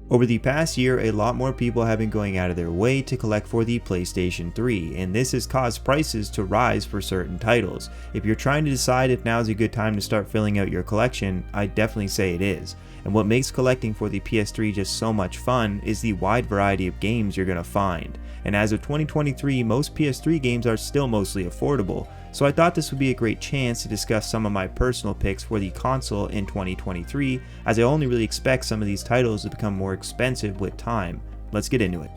Over the past year, a lot more people have been going out of their way to collect for the PlayStation 3, and this has caused prices to rise for certain titles. If you're trying to decide if now is a good time to start filling out your collection, I definitely say it is. And what makes collecting for the PS3 just so much fun is the wide variety of games you're going to find. And as of 2023, most PS3 games are still mostly affordable, so I thought this would be a great chance to discuss some of my personal picks for the console in 2023, as I only really expect some of these titles to become more expensive with time. Let's get into it.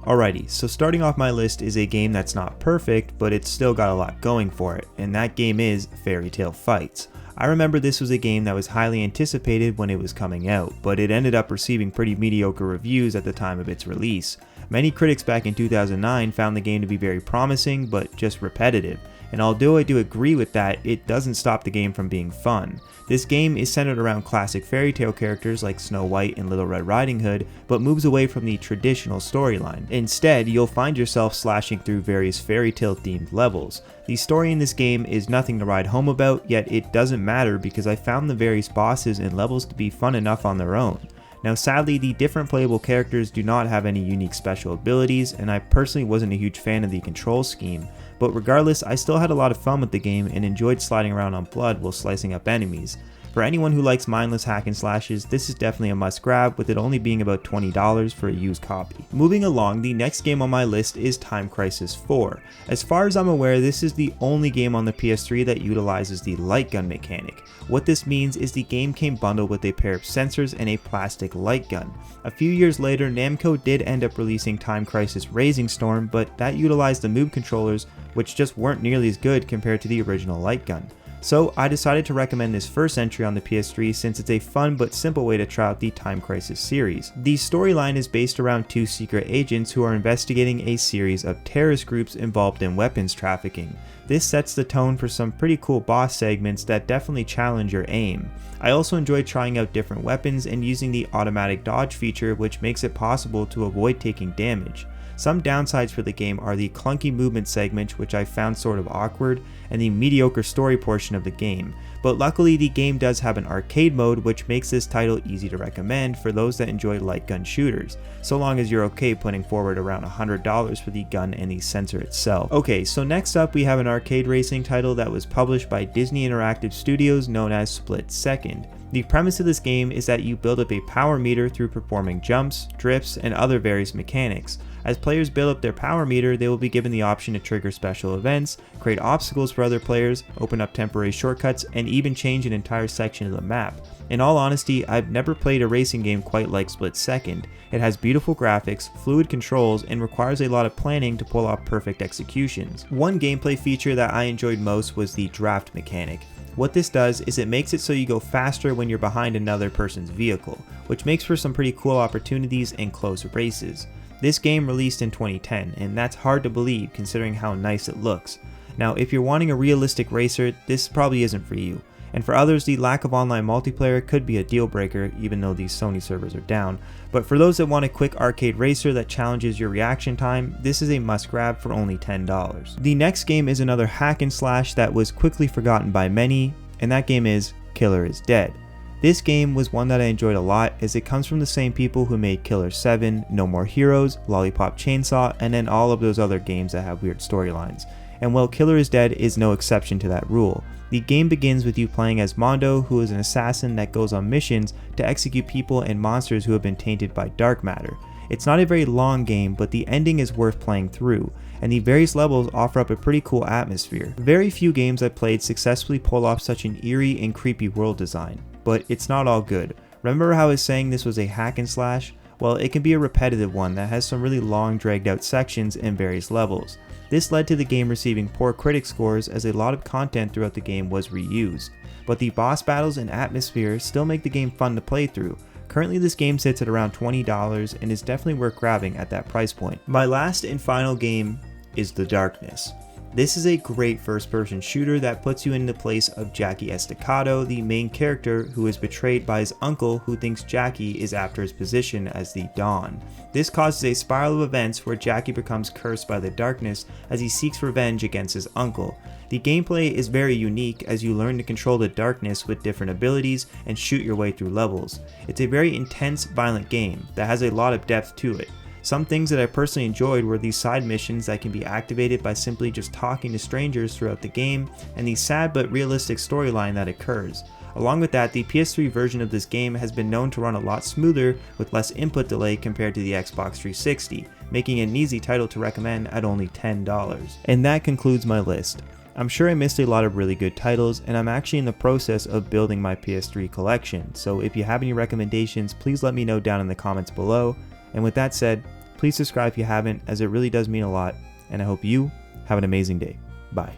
Alrighty, so starting off my list is a game that's not perfect, but it's still got a lot going for it, and that game is Fairy Tale Fights. I remember this was a game that was highly anticipated when it was coming out, but it ended up receiving pretty mediocre reviews at the time of its release. Many critics back in 2009 found the game to be very promising, but just repetitive. And although I do agree with that, it doesn't stop the game from being fun. This game is centered around classic fairy tale characters like Snow White and Little Red Riding Hood, but moves away from the traditional storyline. Instead, you'll find yourself slashing through various fairy tale themed levels. The story in this game is nothing to write home about, yet it doesn't matter because I found the various bosses and levels to be fun enough on their own. Now sadly, the different playable characters do not have any unique special abilities, and I personally wasn't a huge fan of the control scheme, but regardless, I still had a lot of fun with the game and enjoyed sliding around on blood while slicing up enemies. For anyone who likes mindless hack and slashes, this is definitely a must grab, with it only being about $20 for a used copy. Moving along, the next game on my list is Time Crisis 4. As far as I'm aware, this is the only game on the PS3 that utilizes the light gun mechanic. What this means is the game came bundled with a pair of sensors and a plastic light gun. A few years later, Namco did end up releasing Time Crisis Raising Storm, but that utilized the Move controllers, which just weren't nearly as good compared to the original light gun. So I decided to recommend this first entry on the PS3 since it's a fun but simple way to try out the Time Crisis series. The storyline is based around two secret agents who are investigating a series of terrorist groups involved in weapons trafficking. This sets the tone for some pretty cool boss segments that definitely challenge your aim. I also enjoyed trying out different weapons and using the automatic dodge feature, which makes it possible to avoid taking damage. Some downsides for the game are the clunky movement segment, which I found sort of awkward, and the mediocre story portion of the game, but luckily the game does have an arcade mode, which makes this title easy to recommend for those that enjoy light gun shooters, so long as you're okay putting forward around $100 for the gun and the sensor itself. Okay, so next up we have an arcade racing title that was published by Disney Interactive Studios known as Split Second. The premise of this game is that you build up a power meter through performing jumps, drifts, and other various mechanics. As players build up their power meter, they will be given the option to trigger special events, create obstacles for other players, open up temporary shortcuts, and even change an entire section of the map. In all honesty, I've never played a racing game quite like Split Second. It has beautiful graphics, fluid controls, and requires a lot of planning to pull off perfect executions. One gameplay feature that I enjoyed most was the draft mechanic. What this does is it makes it so you go faster when you're behind another person's vehicle, which makes for some pretty cool opportunities in close races. This game released in 2010, and that's hard to believe considering how nice it looks. Now, if you're wanting a realistic racer, this probably isn't for you. And for others, the lack of online multiplayer could be a deal breaker, even though these Sony servers are down. But for those that want a quick arcade racer that challenges your reaction time, this is a must grab for only $10. The next game is another hack and slash that was quickly forgotten by many, and that game is Killer is Dead. This game was one that I enjoyed a lot as it comes from the same people who made Killer 7, No More Heroes, Lollipop Chainsaw, and then all of those other games that have weird storylines. And while Killer is Dead is no exception to that rule. The game begins with you playing as Mondo, who is an assassin that goes on missions to execute people and monsters who have been tainted by dark matter. It's not a very long game, but the ending is worth playing through, and the various levels offer up a pretty cool atmosphere. Very few games I've played successfully pull off such an eerie and creepy world design, but it's not all good. Remember how I was saying this was a hack and slash? Well, it can be a repetitive one that has some really long dragged out sections in various levels. This led to the game receiving poor critic scores as a lot of content throughout the game was reused, but the boss battles and atmosphere still make the game fun to play through. Currently this game sits at around $20 and is definitely worth grabbing at that price point. My last and final game is The Darkness. This is a great first-person shooter that puts you in the place of Jackie Estacado, the main character who is betrayed by his uncle who thinks Jackie is after his position as the Dawn. This causes a spiral of events where Jackie becomes cursed by the darkness as he seeks revenge against his uncle. The gameplay is very unique as you learn to control the darkness with different abilities and shoot your way through levels. It's a very intense, violent game that has a lot of depth to it. Some things that I personally enjoyed were these side missions that can be activated by simply just talking to strangers throughout the game, and the sad but realistic storyline that occurs. Along with that, the PS3 version of this game has been known to run a lot smoother with less input delay compared to the Xbox 360, making it an easy title to recommend at only $10. And that concludes my list. I'm sure I missed a lot of really good titles, and I'm actually in the process of building my PS3 collection, so if you have any recommendations, please let me know down in the comments below. And with that said, please subscribe if you haven't, as it really does mean a lot, and I hope you have an amazing day. Bye.